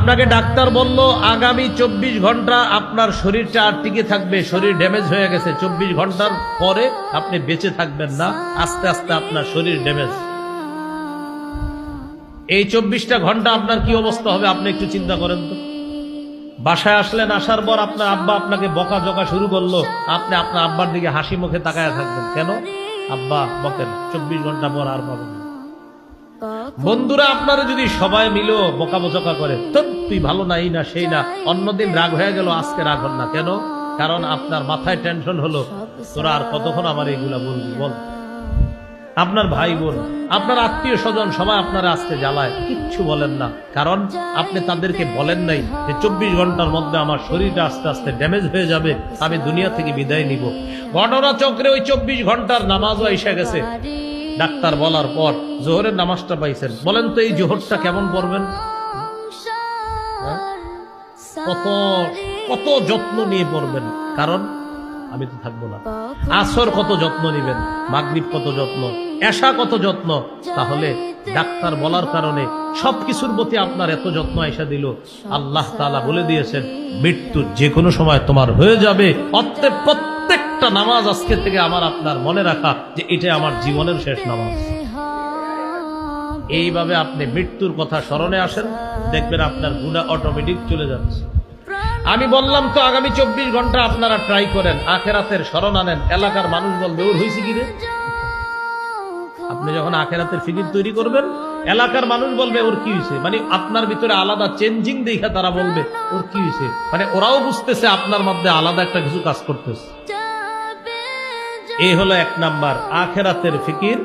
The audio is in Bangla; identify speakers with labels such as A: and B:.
A: আপনাকে ডাক্তার বলল আগামী 24 ঘন্টা আপনার শরীরটা আর টিকে থাকবে, শরীর ড্যামেজ হয়ে গেছে, 24 ঘন্টার পরে আপনি বেঁচে থাকবেন না, আস্তে আস্তে আপনার শরীর ড্যামেজ। এই 24টা ঘন্টা আপনার কি অবস্থা হবে আপনি একটু চিন্তা করেন তো। বাসায় আসলেন, আসার পর আপনার আব্বা আপনাকে বকাঝকা শুরু করলো, আপনি আপনার আব্বার দিকে হাসি মুখে তাকায় থাকবেন, কেন? আব্বা বকেন, 24 ঘন্টা পর আর পাবেন না। বন্ধুরা আপনারা যদি সবাই মিলেও বকাবকা করে, তো তুই ভালো নাই না সেই না, অন্যদিন রাগ হয়ে গেল, আজকে রাগ হন না কেন? কারণ আপনার মাথায় টেনশন হলো, তোরা আর কতক্ষণ আমার এইগুলা বলবি বল। আপনার ভাই বোন, আপনার আত্মীয় স্বজন সবাই আপনারা আজকে জ্বালায়, কিচ্ছু বলেন না, কারণ আপনি তাদেরকে বলেন নাই যে 24 ঘন্টার মধ্যে আমার শরীরটা আস্তে আস্তে ড্যামেজ হয়ে যাবে, আমি দুনিয়া থেকে বিদায় নিব। ঘটনা চক্রে ওই 24 ঘন্টার নামাজও এসে গেছে। ডাক্তার বলার পর জোহরের নামাজটা পাইছেন, বলেন তো এই জোহরটা কেমন পড়বেন? কত কত যত্ন নিয়ে পড়বেন, কারণ আমি তো থাকবো না। আসর কত যত্ন নিবেন, মাগরিব কত যত্ন, এশা কত যত্ন। তাহলে ডাক্তার বলার কারণে সবকিছুর প্রতি আপনার এত যত্ন আইসা দিল। আল্লাহ তাআলা বলে দিয়েছেন মৃত্যু যে কোনো সময় তোমার হয়ে যাবে, অতএব প্রত্যেকটা নামাজ আজকে থেকে আমার আপনার মনে রাখা যে এটা আমার জীবনের শেষ নামাজ। এইভাবে আপনি মৃত্যুর কথা স্মরণে আসেন, দেখবেন আপনার গুনাহ অটোমেটিক চলে যাচ্ছে। আমি বললাম তো আগামী 24 ঘন্টা আপনারা ট্রাই করেন, আখেরাতের স্মরণ আনেন। এলাকার মানুষ বলবে ওর হয়েছে কি রে? আপনি যখন আখেরাতের ফিকির তৈরি করবেন, এলাকার মানুষ বলবে ওর কি হয়েছে, মানে আপনার ভিতরে আলাদা চেঞ্জিং দেখা তারা বলবে ওর কি হয়েছে, মানে ওরাও বুঝতেছে আপনার মধ্যে আলাদা একটা কিছু কাজ করতেছে। এই হলো 1 নাম্বার আখেরাতের ফিকির।